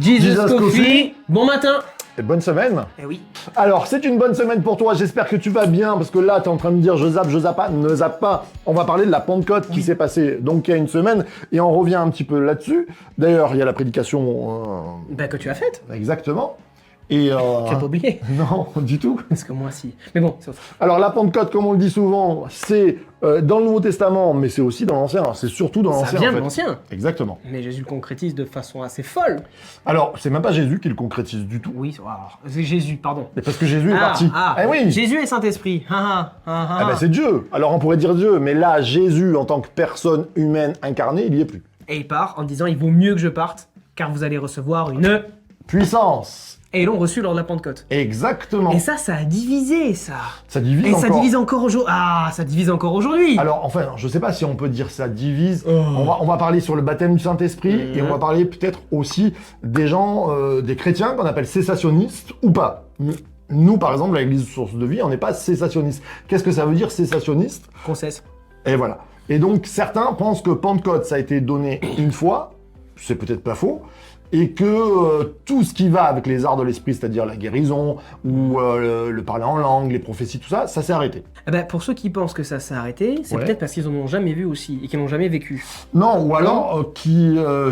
Jesus Coffee, bon matin. Et bonne semaine. Eh oui. Alors, c'est une bonne semaine pour toi, j'espère que tu vas bien, parce que là, tu es en train de dire je zappe pas, ne zappe pas. On va parler de la Pentecôte qui s'est passée donc il y a une semaine, et on revient un petit peu là-dessus. D'ailleurs, il y a la prédication... Que tu as faite. Exactement. Et Tu n'as pas oublié. Non, du tout. Parce que moi, si. Mais bon, c'est autre. Alors, la Pentecôte, comme on le dit souvent, c'est dans le Nouveau Testament, mais c'est aussi dans l'Ancien. C'est surtout dans l'Ancien, Ça vient en de fait. l'Ancien. Exactement. Mais Jésus le concrétise de façon assez folle. Alors, c'est même pas Jésus qui le concrétise du tout. Oui, alors, c'est Jésus, pardon. Mais parce que Jésus est parti. Eh oui. Jésus et Saint-Esprit. C'est Dieu. Alors, on pourrait dire Dieu, mais là, Jésus, en tant que personne humaine incarnée, il y est plus. Et il part en disant, il vaut mieux que je parte, car vous allez recevoir une... Puissance. Et ils l'ont reçu lors de la Pentecôte. Exactement. Et ça a divisé, ça. Ça divise Et encore. ça divise encore aujourd'hui. Ah, ça divise encore aujourd'hui. Alors, enfin, je sais pas si on peut dire ça divise. On va parler sur le baptême du Saint-Esprit et on va parler peut-être aussi des gens, des chrétiens qu'on appelle cessationnistes ou pas. Nous, par exemple, à l'Église Source de Vie, on n'est pas cessationnistes. Qu'est-ce que ça veut dire, cessationniste? Qu'on cesse. Et voilà. Et donc, certains pensent que Pentecôte, ça a été donné une fois. C'est peut-être pas faux. Et que tout ce qui va avec les arts de l'esprit, c'est-à-dire la guérison, ou le parler en langue, les prophéties, tout ça, ça s'est arrêté. Pour ceux qui pensent que ça s'est arrêté, c'est peut-être parce qu'ils en ont jamais vu aussi, et qu'ils n'ont jamais vécu. Non, ou alors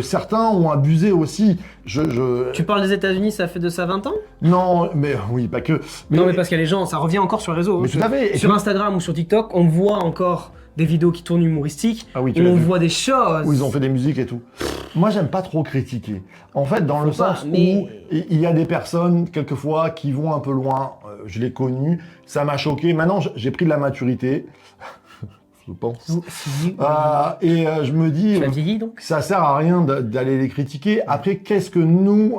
certains ont abusé aussi. Tu parles des États-Unis, ça fait de ça 20 ans? Non, mais oui, pas que. Non, mais parce qu'il y a les gens, ça revient encore sur les réseaux. Mais tout à fait. Sur Instagram ou sur TikTok, on voit encore des vidéos qui tournent humoristiques, où on voit des choses. Où ils ont fait des musiques et tout. Moi, j'aime pas trop critiquer. En fait, dans le sens où il y a des personnes, quelquefois, qui vont un peu loin. Je l'ai connu, ça m'a choqué. Maintenant, j'ai pris de la maturité. Je pense. Et je me dis, tu as vieilli, donc ça sert à rien d'aller les critiquer. Après, qu'est-ce que nous,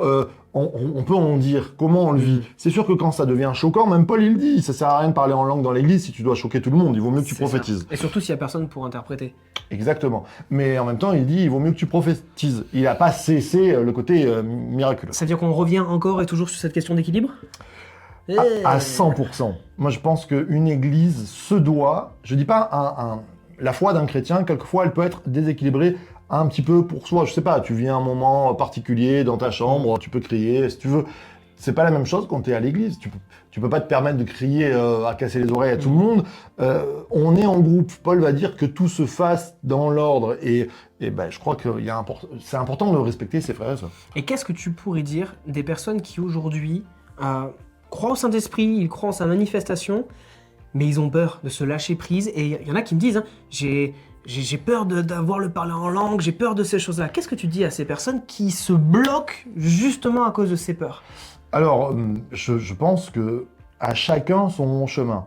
on peut en dire? Comment on le vit? C'est sûr que quand ça devient choquant, même Paul il dit, ça sert à rien de parler en langue dans l'église si tu dois choquer tout le monde. Il vaut mieux que tu prophétises. Et surtout s'il y a personne pour interpréter. Exactement. Mais en même temps, il dit, il vaut mieux que tu prophétises. Il n'a pas cessé le côté miraculeux. Ça veut dire qu'on revient encore et toujours sur cette question d'équilibre? À 100%. Moi, je pense qu'une église se doit, je dis pas la foi d'un chrétien, quelquefois, elle peut être déséquilibrée un petit peu pour soi. Je sais pas, tu viens à un moment particulier dans ta chambre, tu peux crier si tu veux. C'est pas la même chose quand tu es à l'église. Tu peux pas te permettre de crier à casser les oreilles à tout le monde. On est en groupe. Paul va dire que tout se fasse dans l'ordre. Et je crois que c'est important de respecter ses frères et sœurs. Et qu'est-ce que tu pourrais dire des personnes qui aujourd'hui croient au Saint-Esprit, ils croient en sa manifestation, mais ils ont peur de se lâcher prise? Et il y en a qui me disent, j'ai peur d'avoir le parler en langue, j'ai peur de ces choses-là. Qu'est-ce que tu dis à ces personnes qui se bloquent justement à cause de ces peurs? Alors, je pense que à chacun son chemin.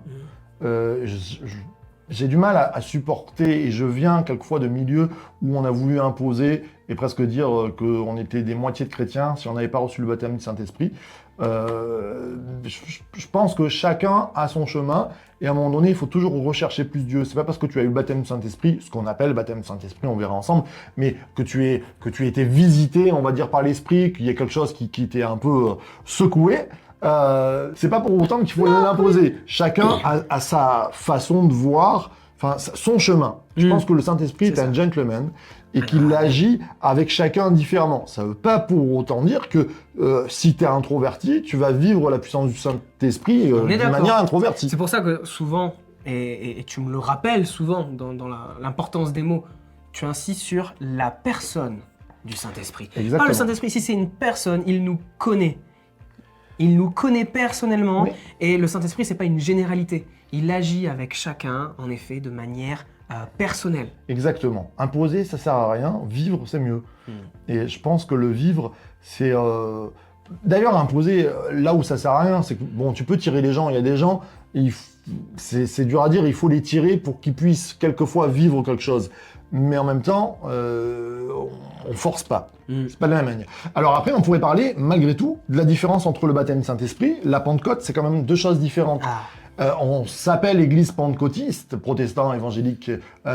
J'ai du mal à supporter, et je viens quelquefois de milieux où on a voulu imposer et presque dire qu'on était des moitiés de chrétiens si on n'avait pas reçu le baptême du Saint-Esprit. Je pense que chacun a son chemin, et à un moment donné, il faut toujours rechercher plus Dieu. C'est pas parce que tu as eu le baptême du Saint-Esprit, ce qu'on appelle le baptême du Saint-Esprit, on verra ensemble, mais que tu aies été visité, on va dire, par l'Esprit, qu'il y ait quelque chose qui t'ait un peu secoué. C'est pas pour autant qu'il faut l'imposer. Chacun a sa façon de voir, son chemin. Je pense que le Saint-Esprit est un gentleman et qu'il agit avec chacun différemment. Ça veut pas pour autant dire que si tu es introverti, tu vas vivre la puissance du Saint-Esprit d'une manière introvertie. C'est pour ça que souvent, et tu me le rappelles souvent dans l'importance des mots, tu insistes sur la personne du Saint-Esprit. Pas le Saint-Esprit, si c'est une personne, il nous connaît. Il nous connaît personnellement, et le Saint-Esprit, c'est pas une généralité. Il agit avec chacun, en effet, de manière personnelle. Exactement. Imposer, ça sert à rien. Vivre, c'est mieux. Et je pense que le vivre, c'est... D'ailleurs, imposer, là où ça sert à rien, c'est que, bon, tu peux tirer les gens. Il y a des gens, c'est dur à dire, il faut les tirer pour qu'ils puissent quelquefois vivre quelque chose. Mais en même temps, on force pas. C'est pas de la même manière. Alors après, on pourrait parler, malgré tout, de la différence entre le baptême du Saint-Esprit, la Pentecôte, c'est quand même deux choses différentes. On s'appelle Église pentecôtiste, protestant, évangélique,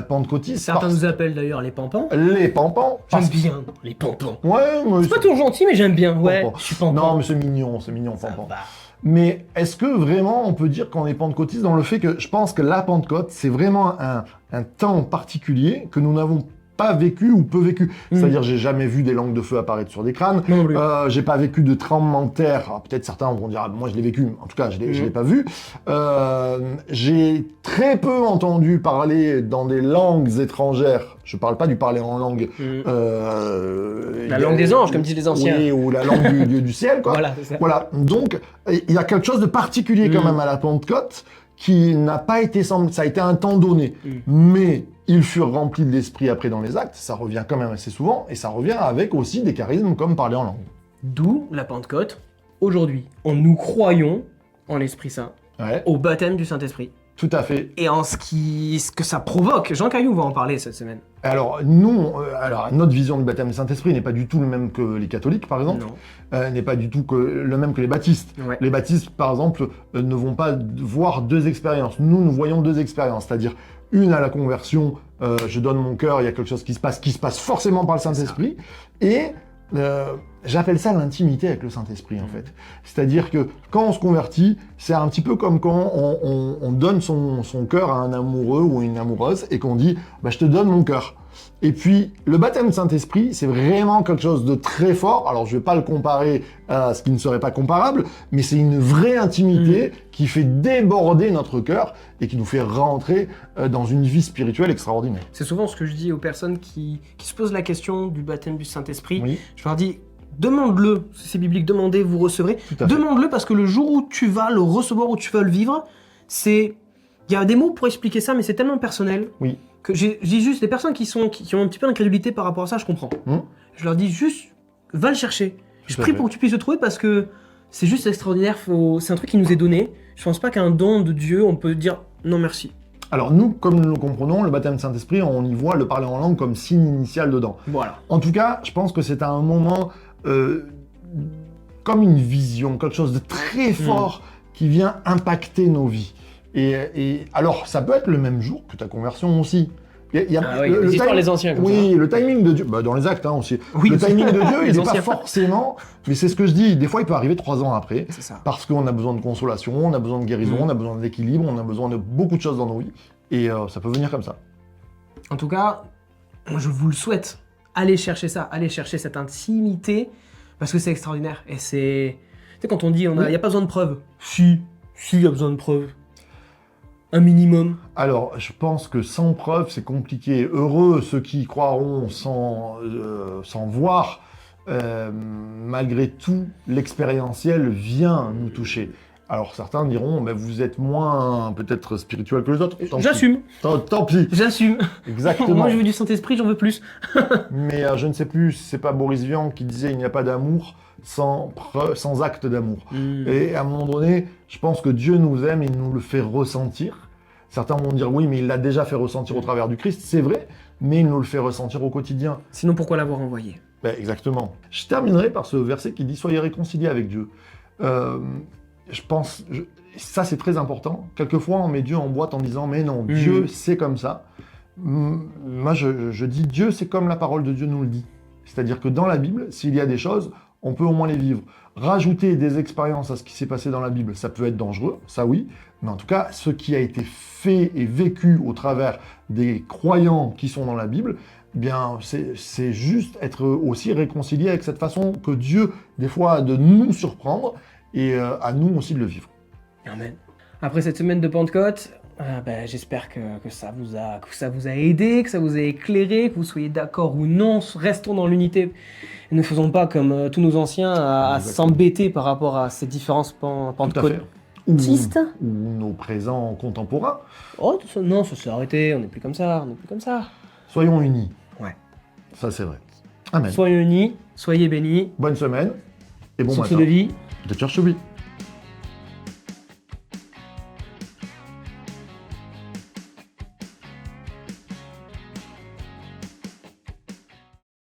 pentecôtiste. Certains nous appellent d'ailleurs les pampans. Les pampans. J'aime bien les pampans. Ouais, c'est pas toujours gentil, mais j'aime bien. Ouais, pampan. je suis pampan. Non, mais c'est mignon, pampan. Mais est-ce que vraiment on peut dire qu'on est pentecôtiste dans le fait que je pense que la Pentecôte, c'est vraiment un temps particulier que nous n'avons pas vécu ou peu vécu. C'est-à-dire, j'ai jamais vu des langues de feu apparaître sur des crânes. Non plus. J'ai pas vécu de tremblement de terre. Alors, peut-être certains vont dire, moi je l'ai vécu. En tout cas, je l'ai pas vu. J'ai très peu entendu parler dans des langues étrangères. Je parle pas du parler en langue. La langue des anges, comme disent les anciens. Oui, ou la langue du ciel, quoi. Voilà, c'est ça. Voilà. Donc, il y a quelque chose de particulier quand même à la Pentecôte qui n'a pas été semblé. Ça a été un temps donné. Mais ils furent remplis de l'esprit après dans les actes. Ça revient quand même assez souvent. Et ça revient avec aussi des charismes comme parler en langue. D'où la Pentecôte. Aujourd'hui, nous croyons en l'Esprit Saint, au baptême du Saint-Esprit. Tout à fait. Et en ce que ça provoque. Jean Caillou va en parler cette semaine. Alors, nous, notre vision du baptême du Saint-Esprit n'est pas du tout le même que les catholiques, par exemple. N'est pas du tout le même que les baptistes. Ouais. Les baptistes, par exemple, ne vont pas voir deux expériences. Nous voyons deux expériences. C'est-à-dire, une à la conversion, je donne mon cœur, il y a quelque chose qui se passe forcément par le Saint-Esprit. Et j'appelle ça l'intimité avec le Saint-Esprit, en fait. C'est-à-dire que quand on se convertit, c'est un petit peu comme quand on donne son cœur à un amoureux ou une amoureuse et qu'on dit « je te donne mon cœur ». Et puis, le baptême Saint-Esprit, c'est vraiment quelque chose de très fort. Alors, je vais pas le comparer à ce qui ne serait pas comparable, mais c'est une vraie intimité qui fait déborder notre cœur et qui nous fait rentrer dans une vie spirituelle extraordinaire. C'est souvent ce que je dis aux personnes qui se posent la question du baptême du Saint-Esprit. Je leur dis, demande-le, c'est biblique, demandez, vous recevrez. Demande-le parce que le jour où tu vas le recevoir, où tu vas le vivre, il y a des mots pour expliquer ça, mais c'est tellement personnel. Que j'ai juste des personnes qui ont un petit peu d'incrédulité par rapport à ça, je comprends. Je leur dis juste, va le chercher. Je prie pour que tu puisses le trouver parce que c'est juste extraordinaire, c'est un truc qui nous est donné. Je pense pas qu'un don de Dieu, on peut dire non merci. Alors nous, comme nous le comprenons, le baptême du Saint-Esprit, on y voit le parler en langue comme signe initial dedans. Voilà. En tout cas, je pense que c'est un moment comme une vision, quelque chose de très fort qui vient impacter nos vies. Et alors, ça peut être le même jour que ta conversion aussi. Les histoires les anciens comme ça. Le timing de Dieu, dans les actes aussi. Le timing de Dieu, il n'est pas forcément, mais c'est ce que je dis, des fois il peut arriver 3 ans après, parce qu'on a besoin de consolation, on a besoin de guérison, on a besoin d'équilibre, on a besoin de beaucoup de choses dans nos vies, et ça peut venir comme ça. En tout cas, je vous le souhaite, allez chercher ça, allez chercher cette intimité, parce que c'est extraordinaire, et c'est... Tu sais, quand on dit, il n'y a pas besoin de preuves. Si, il y a besoin de preuves. Un minimum. Alors, je pense que sans preuve, c'est compliqué. Heureux ceux qui croiront sans voir. Malgré tout, l'expérientiel vient nous toucher. Alors, certains diront, vous êtes moins peut-être spirituel que les autres. J'assume. Tant pis. J'assume. Exactement. Moi, je veux du Saint-Esprit, j'en veux plus. Mais je ne sais plus si c'est pas Boris Vian qui disait « Il n'y a pas d'amour sans acte d'amour ». Et à un moment donné, je pense que Dieu nous aime et il nous le fait ressentir. Certains vont dire « Oui, mais il l'a déjà fait ressentir au travers du Christ ». C'est vrai, mais il nous le fait ressentir au quotidien. Sinon, pourquoi l'avoir envoyé ? Exactement. Je terminerai par ce verset qui dit « Soyez réconciliés avec Dieu ». Je pense, ça c'est très important. Quelquefois, on met Dieu en boîte en disant « Mais non, Dieu, c'est comme ça ». Moi, je dis « Dieu, c'est comme la parole de Dieu nous le dit ». C'est-à-dire que dans la Bible, s'il y a des choses, on peut au moins les vivre. Rajouter des expériences à ce qui s'est passé dans la Bible, ça peut être dangereux, ça oui. Mais en tout cas, ce qui a été fait et vécu au travers des croyants qui sont dans la Bible, c'est juste être aussi réconcilié avec cette façon que Dieu, des fois, a de nous surprendre et à nous aussi de le vivre. Amen. Après cette semaine de Pentecôte, j'espère que ça vous a aidé, que ça vous a éclairé, que vous soyez d'accord ou non. Restons dans l'unité. Ne faisons pas comme tous nos anciens à s'embêter par rapport à ces différences pentecôtistes. Ou nos présents contemporains. Oh non, ça s'est arrêté, on n'est plus comme ça, Soyons unis. Ouais. Ça c'est vrai. Amen. Soyons unis, soyez bénis. Bonne semaine et bon matin. De vie. De Church to be.